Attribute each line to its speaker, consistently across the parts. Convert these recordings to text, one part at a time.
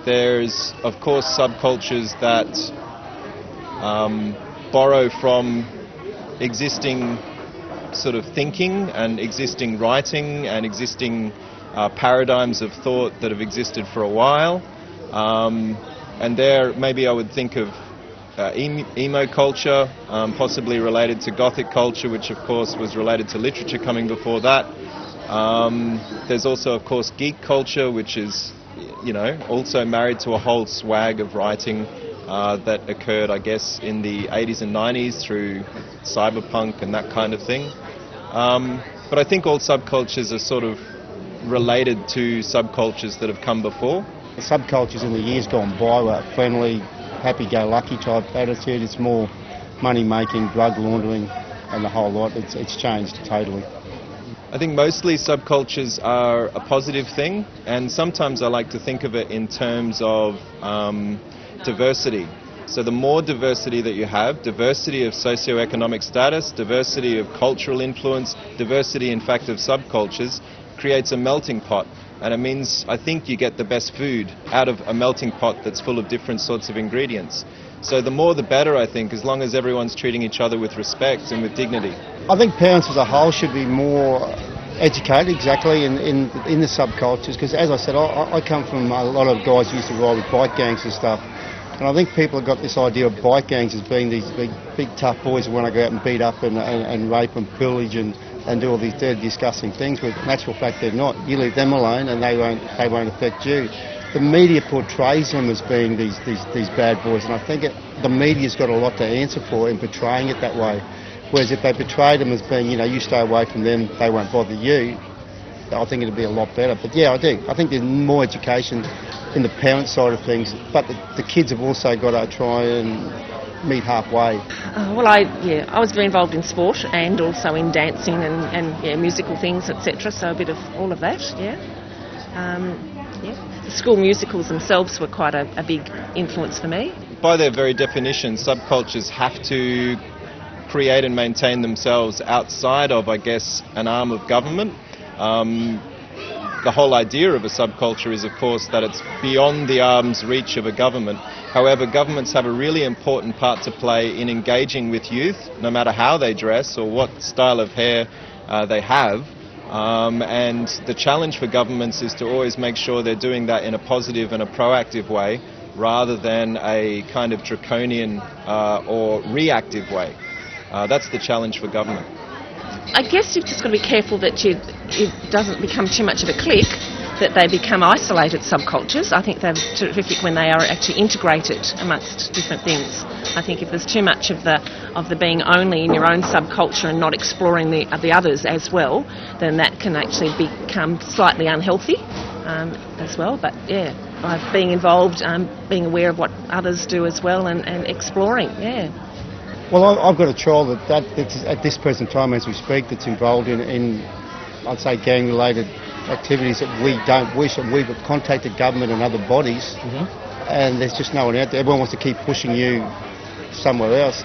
Speaker 1: there's, of course, subcultures that borrow from existing sort of thinking and existing writing and existing paradigms of thought that have existed for a while. And there, maybe I would think of emo culture, possibly related to Gothic culture, which of course was related to literature coming before that. There's also, of course, geek culture, which is, you know, also married to a whole swag of writing that occurred, I guess, in the 80s and 90s through cyberpunk and that kind of thing. But I think all subcultures are sort of related to subcultures that have come before.
Speaker 2: The subcultures in the years gone by were friendly, happy-go-lucky type attitude. It's more money-making, drug laundering and the whole lot. It's changed totally.
Speaker 1: I think mostly subcultures are a positive thing, and sometimes I like to think of it in terms of diversity. So the more diversity that you have, diversity of socioeconomic status, diversity of cultural influence, diversity in fact of subcultures, creates a melting pot. And it means, I think, you get the best food out of a melting pot that's full of different sorts of ingredients. So the more the better, I think, as long as everyone's treating each other with respect and with dignity.
Speaker 2: I think parents as a whole should be more educated exactly in the subcultures, because as I said, I come from a lot of guys who used to ride with bike gangs and stuff. And I think people have got this idea of bike gangs as being these big tough boys who want to go out and beat up and rape and pillage and do all these dirty, disgusting things, when in actual fact they're not. You leave them alone and they won't affect you. The media portrays them as being these bad boys, and I think the media's got a lot to answer for in portraying it that way. Whereas if they portray them as being, you know, you stay away from them, they won't bother you, I think it'd be a lot better. But yeah, I do. I think there's more education in the parent side of things, but the kids have also got to try and meet halfway.
Speaker 3: Well, I was very involved in sport and also in dancing and musical things, etc. So a bit of all of that, yeah. The school musicals themselves were quite a big influence for me.
Speaker 1: By their very definition, subcultures have to create and maintain themselves outside of, I guess, an arm of government. The whole idea of a subculture is, of course, that it's beyond the arm's reach of a government. However, governments have a really important part to play in engaging with youth, no matter how they dress or what style of hair they have. And the challenge for governments is to always make sure they're doing that in a positive and a proactive way, rather than a kind of draconian or reactive way. That's the challenge for government.
Speaker 3: I guess you've just got to be careful that it doesn't become too much of a clique, that they become isolated subcultures. I think they're terrific when they are actually integrated amongst different things. I think if there's too much of the being only in your own subculture and not exploring the others as well, then that can actually become slightly unhealthy as well. But yeah, by being involved, being aware of what others do as well and exploring, yeah.
Speaker 2: Well, I've got a child that's at this present time as we speak that's involved in I'd say, gang-related activities that we don't wish, and we've contacted government and other bodies, and there's just no one out there. Everyone wants to keep pushing you somewhere else.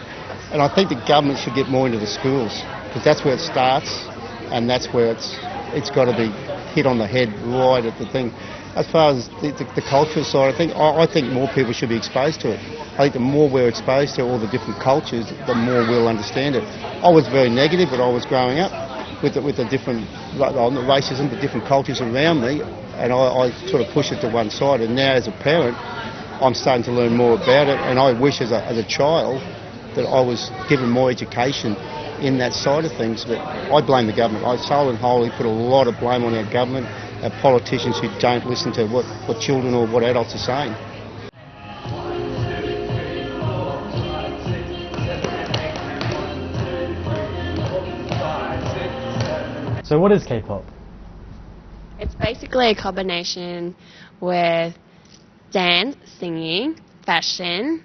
Speaker 2: And I think the government should get more into the schools, because that's where it starts, and that's where it's got to be hit on the head right at the thing. As far as the cultural side, I think more people should be exposed to it. I think the more we're exposed to all the different cultures, the more we'll understand it. I was very negative when I was growing up with the different, not racism, but different cultures around me, and I sort of pushed it to one side. And now as a parent, I'm starting to learn more about it, and I wish as a child that I was given more education in that side of things. But I blame the government. I solely and wholly put a lot of blame on our government, our politicians who don't listen to what children or what adults are saying.
Speaker 4: So what is K-pop?
Speaker 5: It's basically a combination with dance, singing, fashion,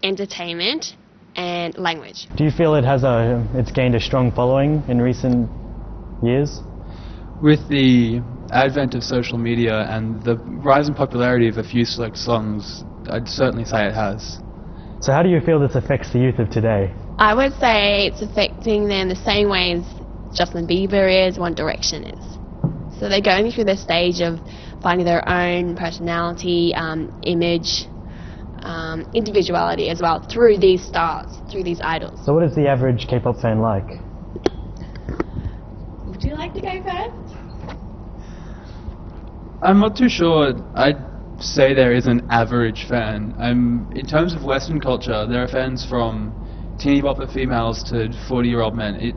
Speaker 5: entertainment, and language.
Speaker 4: Do you feel it's gained a strong following in recent years?
Speaker 6: With the advent of social media and the rise in popularity of a few select songs, I'd certainly say it has.
Speaker 4: So how do you feel this affects the youth of today?
Speaker 5: I would say it's affecting them the same way as Justin Bieber is, One Direction is. So they're going through the stage of finding their own personality, image, individuality as well through these stars, through these idols.
Speaker 4: So what is the average K-pop fan like?
Speaker 5: Would you like to go first?
Speaker 6: I'm not too sure. I'd say there is an average fan. In terms of Western culture, there are fans from teeny bopper females to 40-year-old men.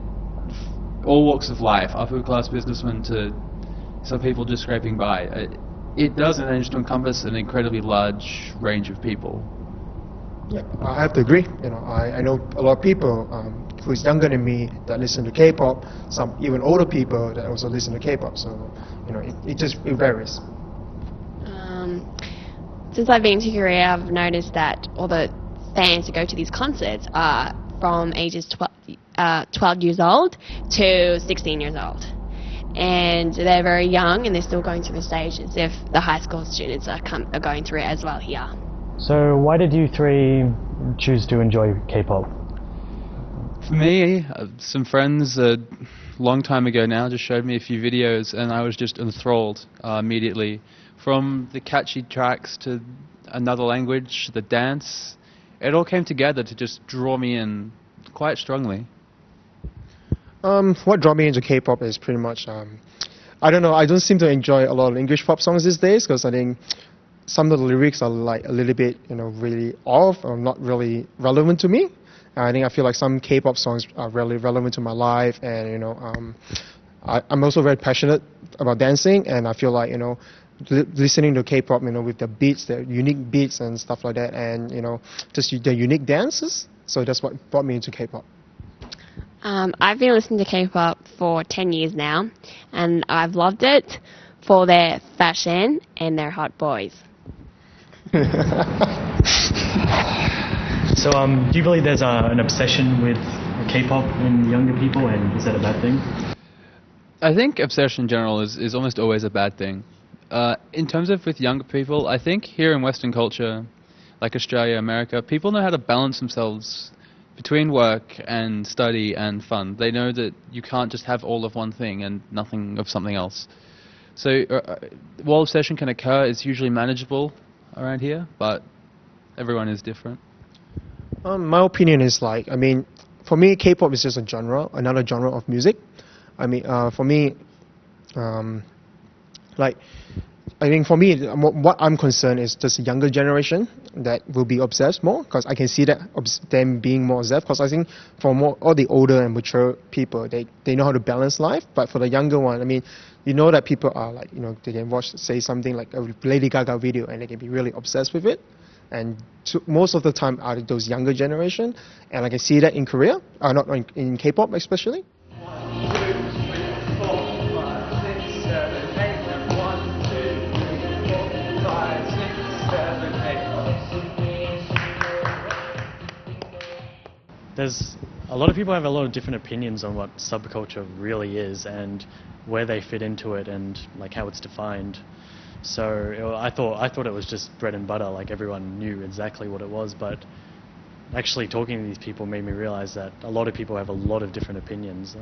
Speaker 6: All walks of life, upper class businessmen to some people just scraping by. It does manage to encompass an incredibly large range of people.
Speaker 7: Yeah, I have to agree. I know a lot of people who's younger than me that listen to K-pop. Some even older people that also listen to K-pop. So it varies.
Speaker 5: Since I've been to Korea, I've noticed that all the fans who go to these concerts are from ages 12 years old to 16 years old. And they're very young and they're still going through the stage as if the high school students are going through it as well here.
Speaker 4: So why did you three choose to enjoy K-pop?
Speaker 6: For me, some friends a long time ago now just showed me a few videos and I was just enthralled immediately. From the catchy tracks to another language, the dance, it all came together to just draw me in quite strongly.
Speaker 7: What drew me into K-pop is pretty much, I don't know, I don't seem to enjoy a lot of English pop songs these days because I think some of the lyrics are like a little bit, really off or not really relevant to me. And I feel like some K-pop songs are really relevant to my life and, I'm also very passionate about dancing and I feel like, listening to K-pop, with the beats, the unique beats and stuff like that, and just the unique dances. So that's what brought me into K-pop.
Speaker 5: I've been listening to K-pop for 10 years now, and I've loved it for their fashion and their hot boys.
Speaker 4: So do you believe there's an obsession with K-pop in younger people, and is that a bad thing?
Speaker 6: I think obsession in general is almost always a bad thing. In terms of with younger people, I think here in Western culture, like Australia, America, people know how to balance themselves between work and study and fun. They know that you can't just have all of one thing and nothing of something else. So while obsession can occur, it's usually manageable around here, but everyone is different.
Speaker 7: My opinion is for me, K-pop is just a genre, another genre of music. For me, I think for me, what I'm concerned is just the younger generation that will be obsessed more, because I can see that them being more obsessed, because I think for all the older and mature people, they know how to balance life, but for the younger one, that people are they can watch, say something like a Lady Gaga video and they can be really obsessed with it, and most of the time are those younger generation, and I can see that in Korea, not in K-pop especially.
Speaker 4: There's a lot of people have a lot of different opinions on what subculture really is and where they fit into it and how it's defined. So I thought it was just bread and butter, everyone knew exactly what it was, but actually talking to these people made me realize that a lot of people have a lot of different opinions.